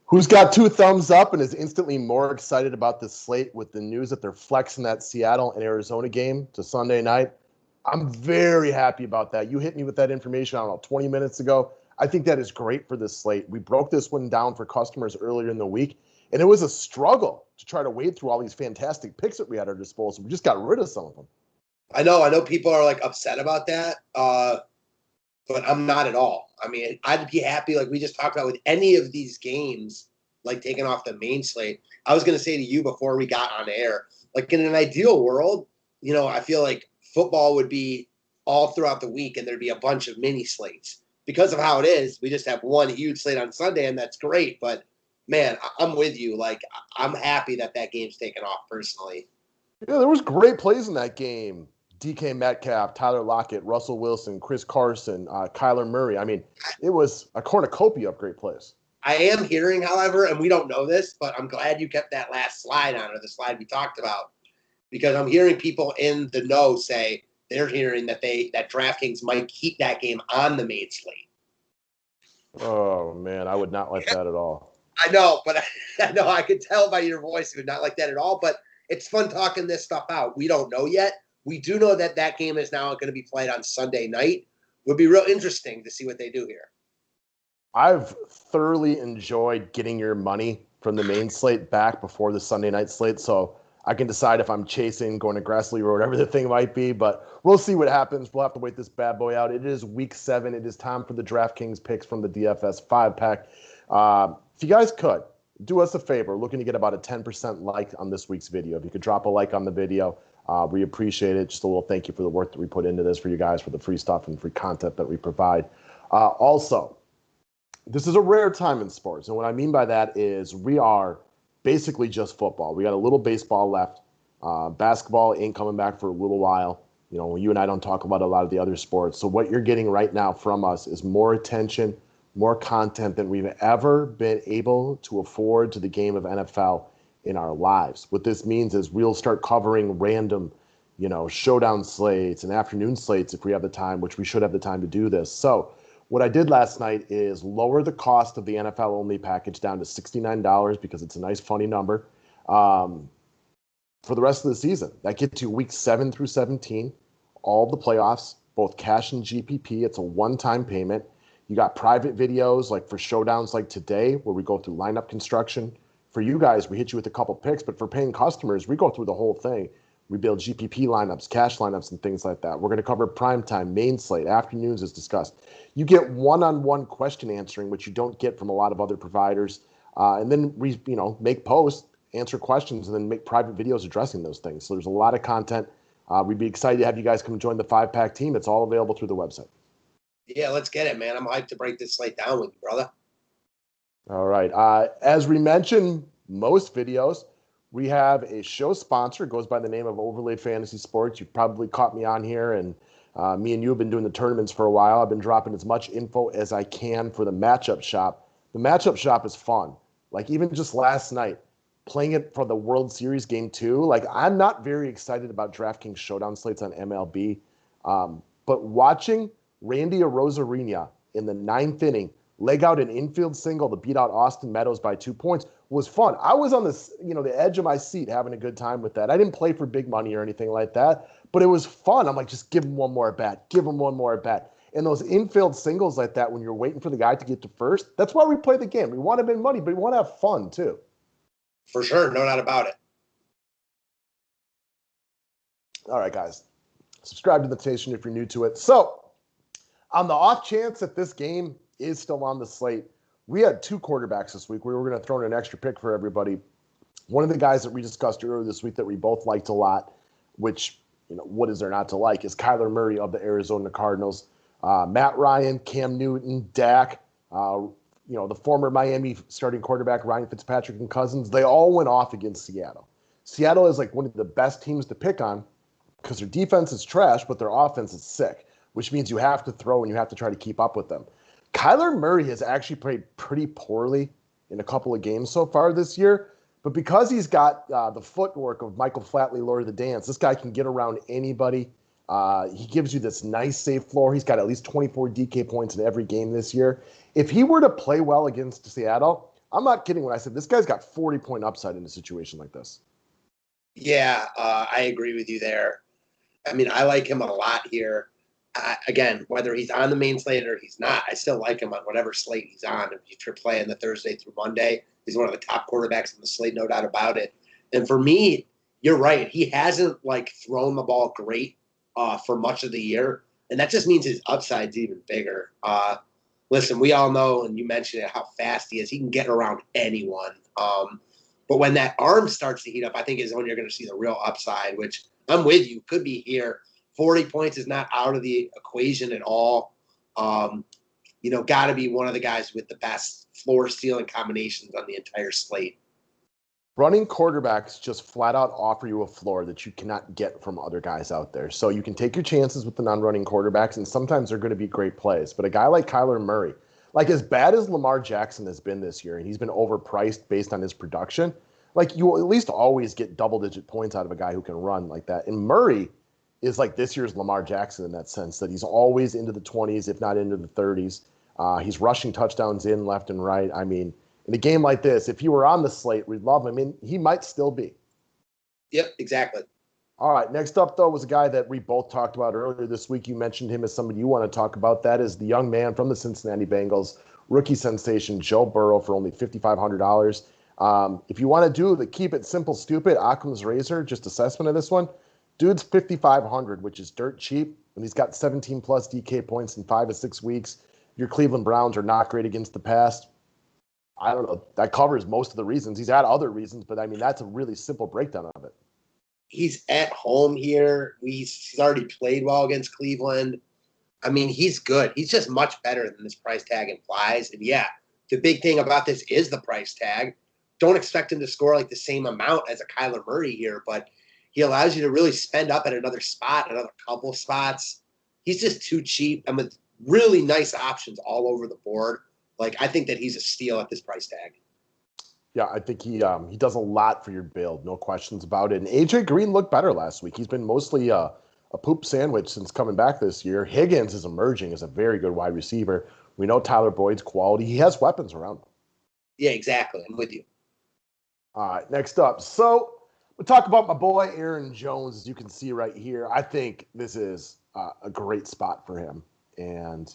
Who's got two thumbs up and is instantly more excited about this slate with the news that they're flexing that Seattle and Arizona game to Sunday night? I'm very happy about that. You hit me with that information, I don't know, 20 minutes ago. I think that is great for this slate. We broke this one down for customers earlier in the week, and it was a struggle to try to wade through all these fantastic picks that we had at our disposal. We just got rid of some of them. I know people are like upset about that, but I'm not at all. I mean, I'd be happy, like we just talked about, with any of these games, like taking off the main slate. I was going to say to you before we got on air, like in an ideal world, I feel like football would be all throughout the week and there'd be a bunch of mini slates. Because of how it is, we just have one huge slate on Sunday, and that's great. But, man, I'm with you. Like, I'm happy that game's taken off personally. Yeah, there was great plays in that game. DK Metcalf, Tyler Lockett, Russell Wilson, Chris Carson, Kyler Murray. I mean, it was a cornucopia of great plays. I am hearing, however, and we don't know this, but I'm glad you kept that last slide on, or the slide we talked about, because I'm hearing people in the know say they're hearing that DraftKings might keep that game on the main slate. Oh, man, I would not like that at all. I know, but I could tell by your voice you would not like that at all, but it's fun talking this stuff out. We don't know yet. We do know that game is now going to be played on Sunday night. Would be real interesting to see what they do here. I've thoroughly enjoyed getting your money from the main slate back before the Sunday night slate, so I can decide if I'm chasing, going aggressively, or whatever the thing might be, but we'll see what happens. We'll have to wait this bad boy out. It is week 7. It is time for the DraftKings picks from the DFS 5-pack. If you guys could, do us a favor, looking to get about a 10% like on this week's video. If you could drop a like on the video, we appreciate it. Just a little thank you for the work that we put into this for you guys, for the free stuff and free content that we provide. Also, this is a rare time in sports, and what I mean by that is we are basically just football. We got a little baseball left. Basketball ain't coming back for a little while. You and I don't talk about a lot of the other sports. So what you're getting right now from us is more attention, more content than we've ever been able to afford to the game of NFL in our lives. What this means is we'll start covering random, showdown slates and afternoon slates if we have the time, which we should have the time to do this. So what I did last night is lower the cost of the NFL only package down to $69 because it's a nice, funny number for the rest of the season. That gets you weeks 7 through 17, all the playoffs, both cash and GPP. It's a one-time payment. You got private videos like for showdowns like today where we go through lineup construction. For you guys, we hit you with a couple picks, but for paying customers, we go through the whole thing. We build GPP lineups, cash lineups, and things like that. We're going to cover primetime, main slate, afternoons as discussed. You get one-on-one question answering, which you don't get from a lot of other providers. And then we, make posts, answer questions, and then make private videos addressing those things. So there's a lot of content. We'd be excited to have you guys come join the 5-pack team. It's all available through the website. Yeah, let's get it, man. I'm hyped to break this slate down with you, brother. All right. As we mentioned, most videos, we have a show sponsor. It goes by the name of Overlay Fantasy Sports. You've probably caught me on here, and me and you have been doing the tournaments for a while. I've been dropping as much info as I can for the matchup shop. The matchup shop is fun. Like even just last night, playing it for the World Series Game 2, like I'm not very excited about DraftKings showdown slates on MLB, but watching Randy Arozarena in the 9th inning leg out an infield single to beat out Austin Meadows by 2 points was fun. I was on the edge of my seat having a good time with that. I didn't play for big money or anything like that, but it was fun. I'm like, just give him one more at bat. Give him one more at bat. And those infield singles like that when you're waiting for the guy to get to first, that's why we play the game. We want to win money, but we want to have fun too. For sure. No doubt about it. All right, guys. Subscribe to the station if you're new to it. So, on the off chance that this game is still on the slate, we had 2 quarterbacks this week. We were going to throw in an extra pick for everybody. One of the guys that we discussed earlier this week that we both liked a lot, which, what is there not to like, is Kyler Murray of the Arizona Cardinals. Matt Ryan, Cam Newton, Dak, the former Miami starting quarterback, Ryan Fitzpatrick and Cousins, they all went off against Seattle. Seattle is like one of the best teams to pick on because their defense is trash, but their offense is sick, which means you have to throw and you have to try to keep up with them. Kyler Murray has actually played pretty poorly in a couple of games so far this year, but because he's got the footwork of Michael Flatley, Lord of the Dance, this guy can get around anybody. He gives you this nice safe floor. He's got at least 24 DK points in every game this year. If he were to play well against Seattle, I'm not kidding when I said this guy's got 40-point upside in a situation like this. Yeah, I agree with you there. I mean, I like him a lot here. Again, whether he's on the main slate or he's not, I still like him on whatever slate he's on. If you're playing the Thursday through Monday, he's one of the top quarterbacks in the slate, no doubt about it. And for me, you're right. He hasn't thrown the ball great for much of the year, and that just means his upside's even bigger. Listen, we all know, and you mentioned it, how fast he is. He can get around anyone. But when that arm starts to heat up, I think is when you're going to see the real upside, which I'm with you, could be here. 40 points is not out of the equation at all. Got to be one of the guys with the best floor ceiling combinations on the entire slate. Running quarterbacks just flat out offer you a floor that you cannot get from other guys out there. So you can take your chances with the non-running quarterbacks, and sometimes they're going to be great plays. But a guy like Kyler Murray, as bad as Lamar Jackson has been this year, and he's been overpriced based on his production, you will at least always get double-digit points out of a guy who can run like that. And Murray is like this year's Lamar Jackson in that sense, that he's always into the 20s, if not into the 30s. He's rushing touchdowns in left and right. I mean, in a game like this, if he were on the slate, we'd love him. I mean, he might still be. Yep, exactly. All right, next up, though, was a guy that we both talked about earlier this week. You mentioned him as somebody you want to talk about. That is the young man from the Cincinnati Bengals, rookie sensation Joe Burrow for only $5,500. If you want to do keep it simple, stupid, Occam's razor, just assessment of this one, dude's $5,500, which is dirt cheap, and he's got 17-plus DK points in 5 to 6 weeks. Your Cleveland Browns are not great against the pass. I don't know. That covers most of the reasons. He's had other reasons, but I mean, that's a really simple breakdown of it. He's at home here. He's already played well against Cleveland. I mean, he's good. He's just much better than this price tag implies. And yeah, the big thing about this is the price tag. Don't expect him to score the same amount as a Kyler Murray here, but he allows you to really spend up at another spot, another couple spots. He's just too cheap and with really nice options all over the board. I think that he's a steal at this price tag. Yeah, I think he does a lot for your build, no questions about it. And AJ Green looked better last week. He's been mostly a poop sandwich since coming back this year. Higgins is emerging as a very good wide receiver. We know Tyler Boyd's quality. He has weapons around him. Yeah, exactly. I'm with you. All right, next up. So we'll talk about my boy Aaron Jones, as you can see right here. I think this is a great spot for him. And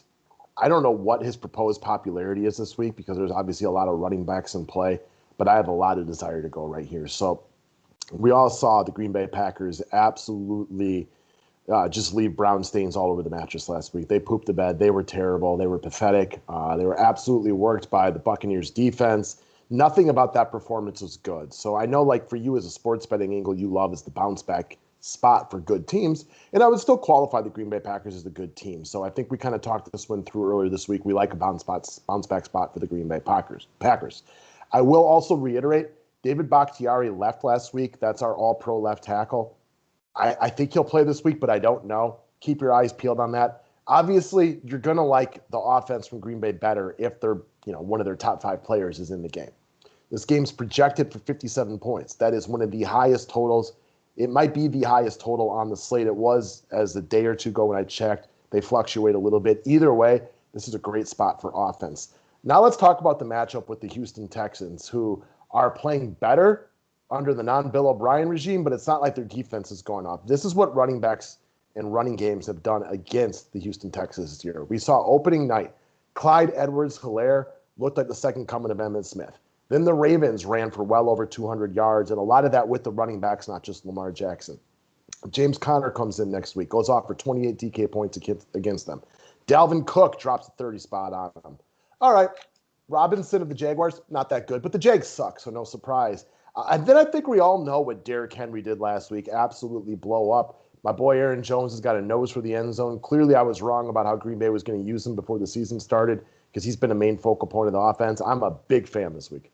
I don't know what his proposed popularity is this week because there's obviously a lot of running backs in play, but I have a lot of desire to go right here. So we all saw the Green Bay Packers absolutely just leave brown stains all over the mattress last week. They pooped the bed. They were terrible. They were pathetic. They were absolutely worked by the Buccaneers defense. Nothing about that performance was good. So I know, for you as a sports betting angle, you love is the bounce back spot for good teams, and I would still qualify the Green Bay Packers as a good team. So I think we kind of talked this one through earlier this week. We like a bounce back spot for the Green Bay Packers. I will also reiterate, David Bakhtiari left last week. That's our all-pro left tackle. I think he'll play this week, but I don't know. Keep your eyes peeled on that. Obviously, you're going to like the offense from Green Bay better if they're, one of their top 5 players is in the game. This game's projected for 57 points. That is one of the highest totals. It might be the highest total on the slate. It was as a day or two ago when I checked. They fluctuate a little bit. Either way, this is a great spot for offense. Now let's talk about the matchup with the Houston Texans, who are playing better under the non-Bill O'Brien regime, but it's not like their defense is going off. This is what running backs and running games have done against the Houston Texans this year. We saw opening night, Clyde Edwards-Helaire looked like the second coming of Emmitt Smith. Then the Ravens ran for well over 200 yards, and a lot of that with the running backs, not just Lamar Jackson. James Conner comes in next week, goes off for 28 DK points against them. Dalvin Cook drops a 30 spot on them. All right, Robinson of the Jaguars, not that good, but the Jags suck, so no surprise. And then I think we all know what Derrick Henry did last week, absolutely blow up. My boy Aaron Jones has got a nose for the end zone. Clearly, I was wrong about how Green Bay was going to use him before the season started because he's been a main focal point of the offense. I'm a big fan this week.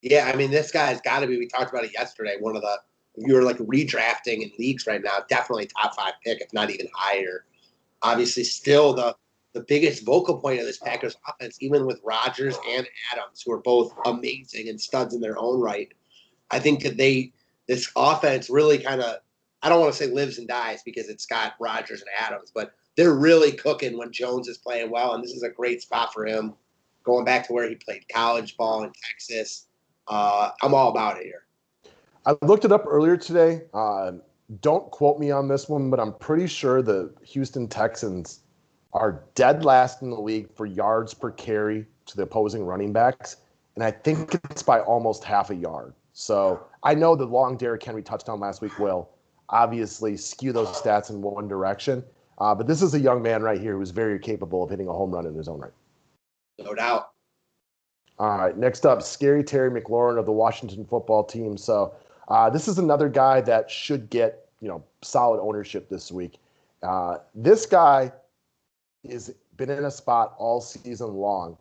Yeah, I mean, this guy's got to be, we talked about it yesterday, one of the, if you're redrafting in leagues right now, definitely top 5 pick, if not even higher. Obviously, still the biggest vocal point of this Packers offense, even with Rodgers and Adams, who are both amazing and studs in their own right. I think that this offense really kind of, I don't want to say lives and dies because it's got Rodgers and Adams, but they're really cooking when Jones is playing well, and this is a great spot for him. going back to where he played college ball in Texas. I'm all about it here. I looked it up earlier today. Don't quote me on this one, but I'm pretty sure the Houston Texans are dead last in the league for yards per carry to the opposing running backs. And I think it's by almost half a yard. So I know the long Derrick Henry touchdown last week will obviously skew those stats in one direction. But this is a young man right here who's very capable of hitting a home run in his own right. No doubt. All right, next up, Scary Terry McLaurin of the Washington football team. So this is another guy that should get, solid ownership this week. This guy has been in a spot all season long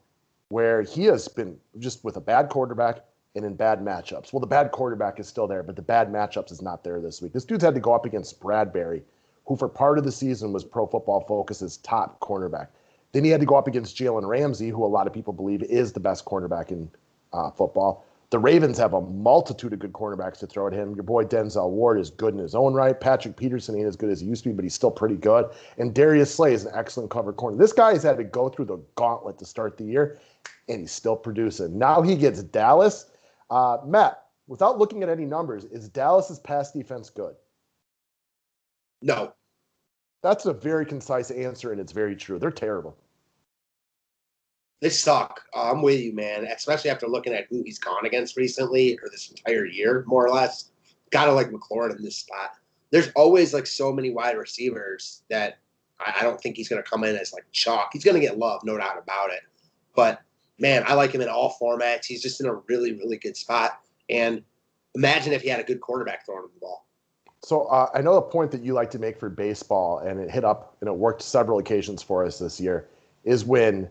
where he has been just with a bad quarterback and in bad matchups. Well, the bad quarterback is still there, but the bad matchups is not there this week. This dude's had to go up against Bradbury, who for part of the season was Pro Football Focus's top cornerback. Then he had to go up against Jalen Ramsey, who a lot of people believe is the best cornerback in football. The Ravens have a multitude of good cornerbacks to throw at him. Your boy Denzel Ward is good in his own right. Patrick Peterson ain't as good as he used to be, but he's still pretty good. And Darius Slay is an excellent cover corner. This guy has had to go through the gauntlet to start the year, and he's still producing. Now he gets Dallas. Matt, without looking at any numbers, is Dallas's pass defense good? No. That's a very concise answer, and it's very true. They're terrible. They suck. I'm with you, man, especially after looking at who he's gone against recently or this entire year, more or less. Got to like McLaurin in this spot. There's always like so many wide receivers that I don't think he's going to come in as like chalk. He's going to get love, no doubt about it. But, man, I like him in all formats. He's just in a really, really good spot. And imagine if he had a good quarterback throwing him the ball. So I know a point that you like to make for baseball, and it hit up and it worked several occasions for us this year, is when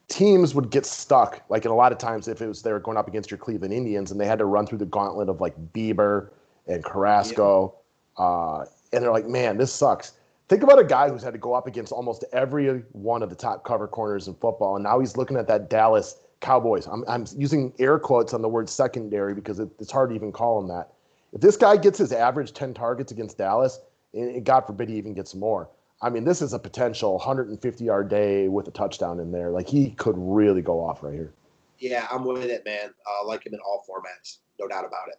teams would get stuck, like in a lot of times if it was they were going up against your Cleveland Indians and they had to run through the gauntlet of like Bieber and Carrasco, and they're like, man, this sucks. Think about a guy who's had to go up against almost every one of the top cover corners in football, and now he's looking at that Dallas Cowboys. I'm using air quotes on the word secondary because it's hard to even call him that. If this guy gets his average 10 targets against Dallas, and God forbid he even gets more, I mean, this is a potential 150-yard day with a touchdown in there. Like, he could really go off right here. Yeah, I'm with it, man. Like him in all formats. No doubt about it.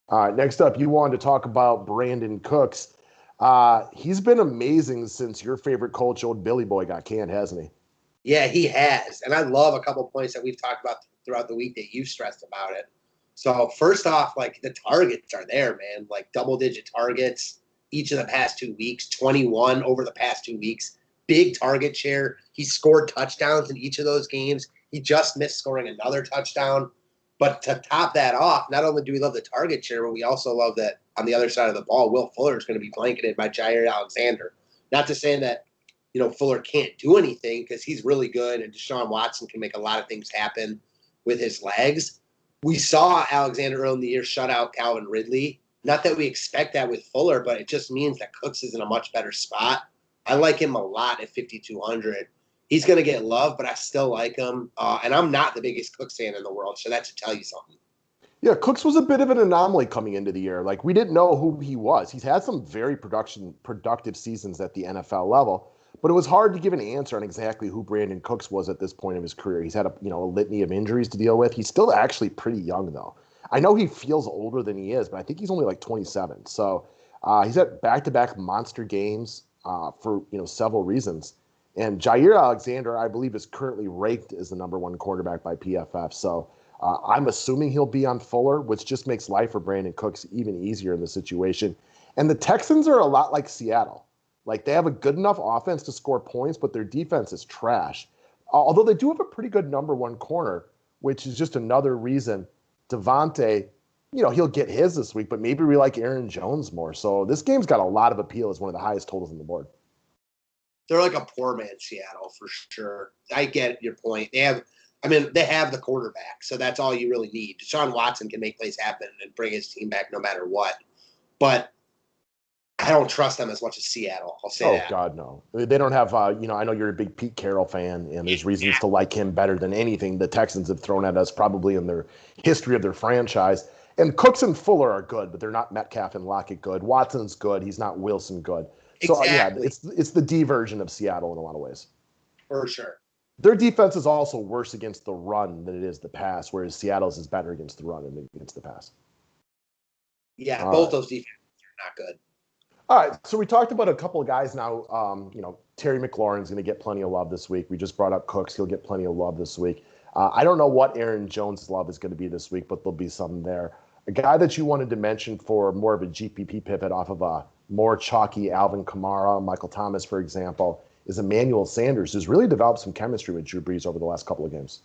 All right, next up, you wanted to talk about Brandin Cooks. He's been amazing since your favorite coach, old Billy Boy, got canned, hasn't he? Yeah, he has. And I love a couple points that we've talked about throughout the week that you stressed about it. So, first off, like, the targets are there, man. Like, double-digit targets each of the past 2 weeks, 21 over the past 2 weeks. Big target share. He scored touchdowns in each of those games. He just missed scoring another touchdown. But to top that off, not only do we love the target share, but we also love that on the other side of the ball, Will Fuller is going to be blanketed by Jair Alexander. Not to say that, Fuller can't do anything because he's really good and Deshaun Watson can make a lot of things happen with his legs. We saw Alexander early in the year shut out Calvin Ridley. Not that we expect that with Fuller, but it just means that Cooks is in a much better spot. I like him a lot at 5,200. He's going to get love, but I still like him. And I'm not the biggest Cooks fan in the world, so that should tell you something. Yeah, Cooks was a bit of an anomaly coming into the year. Like, we didn't know who he was. He's had some very productive seasons at the NFL level, but it was hard to give an answer on exactly who Brandin Cooks was at this point of his career. He's had a litany of injuries to deal with. He's still actually pretty young, though. I know he feels older than he is, but I think he's only like 27. So he's at back-to-back monster games for several reasons. And Jair Alexander, I believe, is currently ranked as the number one quarterback by PFF. So I'm assuming he'll be on Fuller, which just makes life for Brandin Cooks even easier in the situation. And the Texans are a lot like Seattle. Like, they have a good enough offense to score points, but their defense is trash. Although they do have a pretty good number one corner, which is just another reason Devontae, he'll get his this week, but maybe we like Aaron Jones more. So this game's got a lot of appeal as one of the highest totals on the board. They're like a poor man Seattle for sure. I get your point. They have the quarterback, so that's all you really need. Deshaun Watson can make plays happen and bring his team back no matter what. But I don't trust them as much as Seattle. I'll say that. Oh, God, no. They don't have, I know you're a big Pete Carroll fan, and there's reasons to like him better than anything the Texans have thrown at us probably in their history of their franchise. And Cooks and Fuller are good, but they're not Metcalf and Lockett good. Watson's good. He's not Wilson good. So, exactly. yeah, it's the D version of Seattle in a lot of ways. For sure. Their defense is also worse against the run than it is the pass, whereas Seattle's is better against the run than against the pass. Yeah, All both right. those defenses are not good. All right. So we talked about a couple of guys now. Terry McLaurin's going to get plenty of love this week. We just brought up Cooks. He'll get plenty of love this week. I don't know what Aaron Jones' love is going to be this week, but there'll be some there. A guy that you wanted to mention for more of a GPP pivot off of a more chalky Alvin Kamara, Michael Thomas, for example, is Emmanuel Sanders, who's really developed some chemistry with Drew Brees over the last couple of games.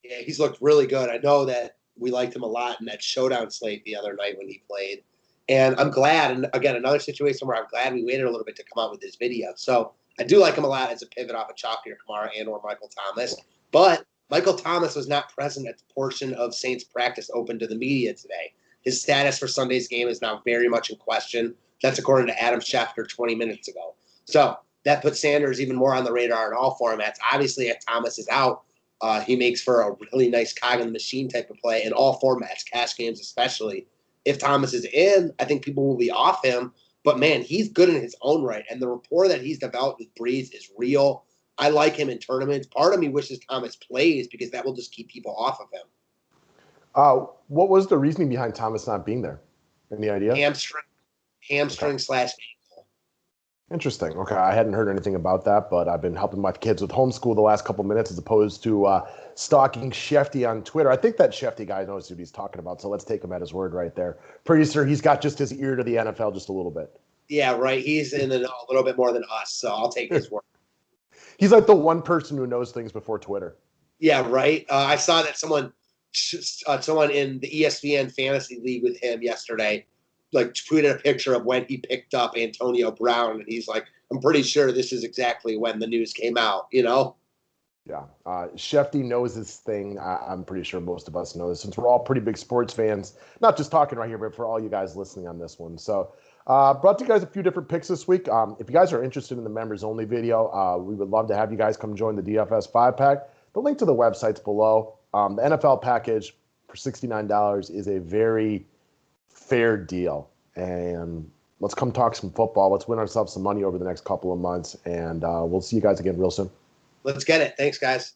Yeah, he's looked really good. I know that we liked him a lot in that showdown slate the other night when he played. And I'm glad, and again, another situation where I'm glad we waited a little bit to come out with this video. So I do like him a lot as a pivot off of Chalky or Kamara and or Michael Thomas. But Michael Thomas was not present at the portion of Saints practice open to the media today. His status for Sunday's game is now very much in question. That's according to Adam Schefter 20 minutes ago. So that puts Sanders even more on the radar in all formats. Obviously, if Thomas is out, he makes for a really nice cog in the machine type of play in all formats, cash games especially. If Thomas is in, I think people will be off him. But, man, he's good in his own right. And the rapport that he's developed with Brees is real. I like him in tournaments. Part of me wishes Thomas plays because that will just keep people off of him. What was the reasoning behind Thomas not being there? Any idea? Hamstring Okay. / ankle. Interesting. Okay. I hadn't heard anything about that, but I've been helping my kids with homeschool the last couple minutes as opposed to stalking Shefty on Twitter. I think that Shefty guy knows what he's talking about, so let's take him at his word right there. Pretty sure he's got just his ear to the NFL just a little bit. Yeah, right. He's in a little bit more than us, so I'll take his word. He's like the one person who knows things before Twitter. Yeah, right. I saw that someone in the ESPN Fantasy League with him yesterday like tweeted a picture of when he picked up Antonio Brown, and he's like, I'm pretty sure this is exactly when the news came out, you know? Yeah. Shefty knows his thing. I'm pretty sure most of us know this since we're all pretty big sports fans, not just talking right here, but for all you guys listening on this one. So brought to you guys a few different picks this week. If you guys are interested in the members only video, we would love to have you guys come join the DFS 5-pack. The link to the website's below. The NFL package for $69 is a very fair deal. And let's come talk some football. Let's win ourselves some money over the next couple of months. And we'll see you guys again real soon. Let's get it. Thanks, guys.